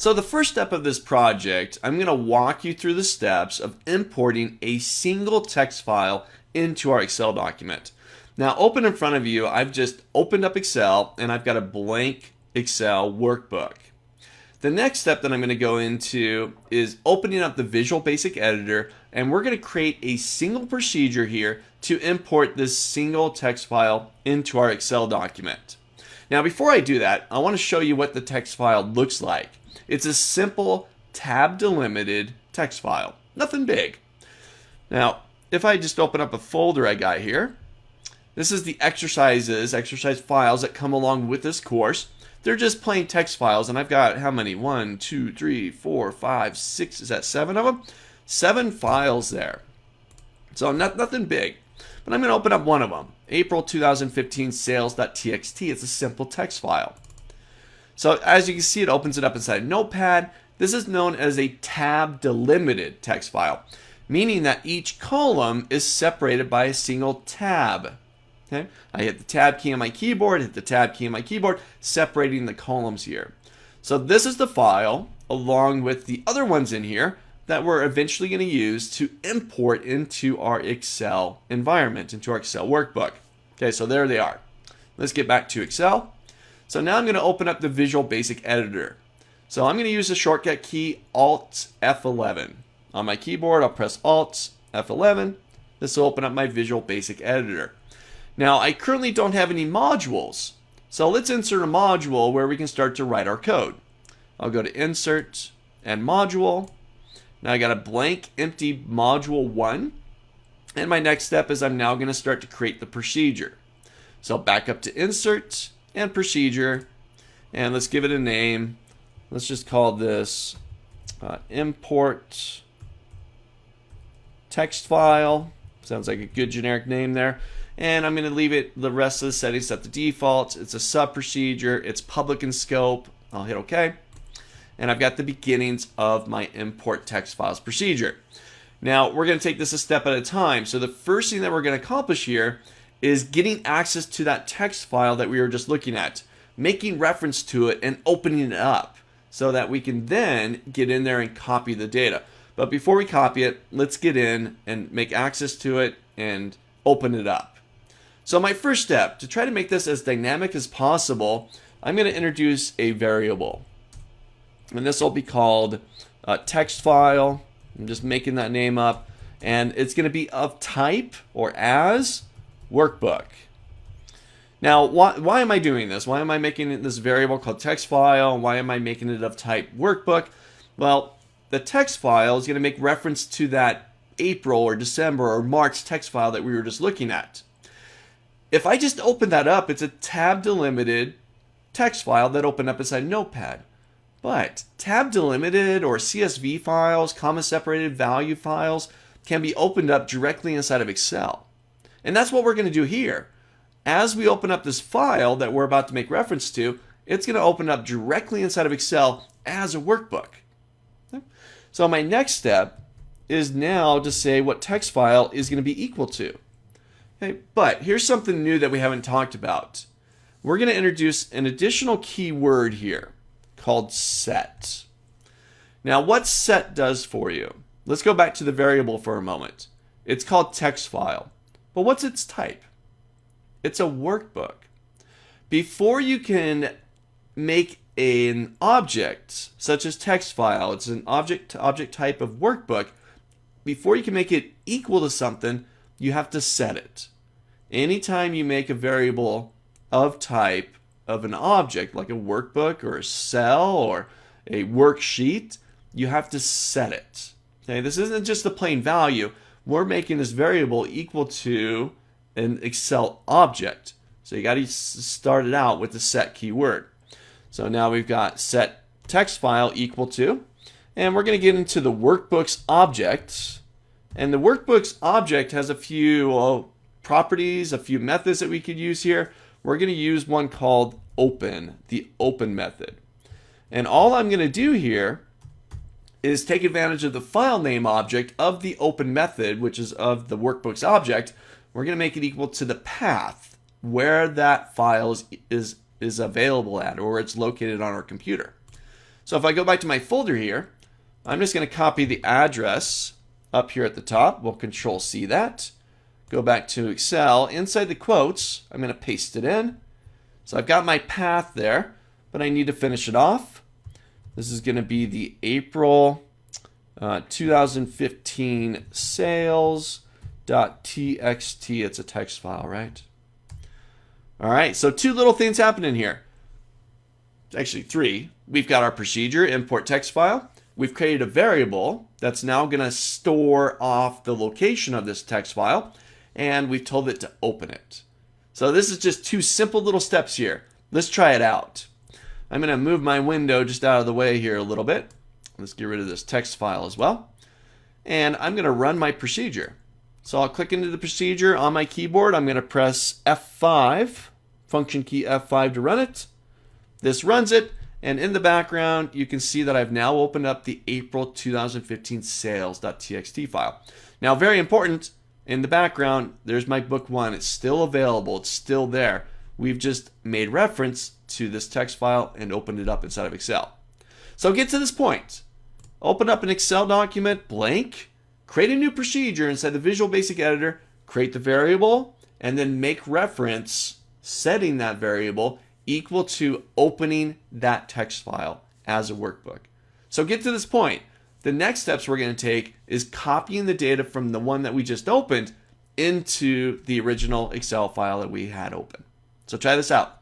So the first step of this project, I'm going to walk you through the steps of importing a single text file into our Excel document. Now open in front of you, I've just opened up Excel and I've got a blank Excel workbook. The next step that I'm going to go into is opening up the Visual Basic Editor, and we're going to create a single procedure here to import this single text file into our Excel document. Now before I do that, I want to show you what the text file looks like. It's a simple tab delimited text file, nothing big. Now if I just open up a folder I got here, this is the exercise files that come along with this course. They're just plain text files, and I've got how many? 1, 2, 3, 4, 5, 6, is that 7 of them? 7 files there. So nothing big. But I'm going to open up one of them. April 2015 sales.txt. It's a simple text file. So as you can see, it opens it up inside Notepad. This is known as a tab delimited text file, meaning that each column is separated by a single tab. Okay? I hit the tab key on my keyboard, hit the tab key on my keyboard, separating the columns here. So this is the file, along with the other ones in here, that we're eventually going to use to import into our Excel environment, into our Excel workbook. Okay, so there they are. Let's get back to Excel. So now I'm going to open up the Visual Basic Editor. So I'm going to use the shortcut key Alt F11. On my keyboard, I'll press Alt F11. This will open up my Visual Basic Editor. Now, I currently don't have any modules. So let's insert a module where we can start to write our code. I'll go to Insert and Module. Now I got a blank, empty module 1. And my next step is I'm now going to start to create the procedure. So back up to Insert and Procedure. And let's give it a name. Let's just call this Import Text File. Sounds like a good generic name there. And I'm going to leave it the rest of the settings at the default. It's a sub procedure. It's public in scope. I'll hit OK. And I've got the beginnings of my import text files procedure. Now we're going to take this a step at a time. So the first thing that we're going to accomplish here is getting access to that text file that we were just looking at, making reference to it and opening it up so that we can then get in there and copy the data. But before we copy it, let's get in and make access to it and open it up. So my first step, to try to make this as dynamic as possible, I'm going to introduce a variable. And this will be called text file. I'm just making that name up. And it's going to be of type or as workbook. Now, why am I doing this? Why am I making this variable called text file? Why am I making it of type workbook? Well, the text file is going to make reference to that April or December or March text file that we were just looking at. If I just open that up, it's a tab delimited text file that opened up inside Notepad. But tab delimited or CSV files, comma separated value files, can be opened up directly inside of Excel. And that's what we're going to do here. As we open up this file that we're about to make reference to, it's going to open up directly inside of Excel as a workbook. Okay? So my next step is now to say what text file is going to be equal to. Okay? But here's something new that we haven't talked about. We're going to introduce an additional keyword here called set. Now what set does for you? Let's go back to the variable for a moment. It's called text file. But what's its type? It's a workbook. Before you can make an object such as text file, it's an object-to-object type of workbook, before you can make it equal to something, you have to set it. Anytime you make a variable of type of an object, like a workbook or a cell or a worksheet, you have to set it. Okay, this isn't just a plain value. We're making this variable equal to an Excel object. So you got to start it out with the set keyword. So now we've got set text file equal to, and we're going to get into the workbooks object. And the workbooks object has a few properties, a few methods that we could use here. We're going to use one called open, the open method. And all I'm going to do here is take advantage of the file name object of the open method, which is of the workbooks object. We're going to make it equal to the path where that file is available at, or it's located on our computer. So if I go back to my folder here, I'm just going to copy the address up here at the top. We'll Control-C that. Go back to Excel. Inside the quotes, I'm going to paste it in. So I've got my path there, but I need to finish it off. This is going to be the April 2015 sales.txt. It's a text file, right? All right, so two little things happening here. Actually, three. We've got our procedure, import text file. We've created a variable that's now going to store off the location of this text file, and we've told it to open it. So this is just two simple little steps here. Let's try it out. I'm going to move my window just out of the way here a little bit. Let's get rid of this text file as well. And I'm going to run my procedure. So I'll click into the procedure on my keyboard. I'm going to press F5, function key F5 to run it. This runs it, and in the background, you can see that I've now opened up the April 2015 sales.txt file. Now, very important, in the background, there's my book one. It's still available. It's still there. We've just made reference to this text file and opened it up inside of Excel. So get to this point. Open up an Excel document, blank, create a new procedure inside the Visual Basic Editor, create the variable, and then make reference, setting that variable equal to opening that text file as a workbook. So get to this point. The next steps we're going to take is copying the data from the one that we just opened into the original Excel file that we had open. So try this out.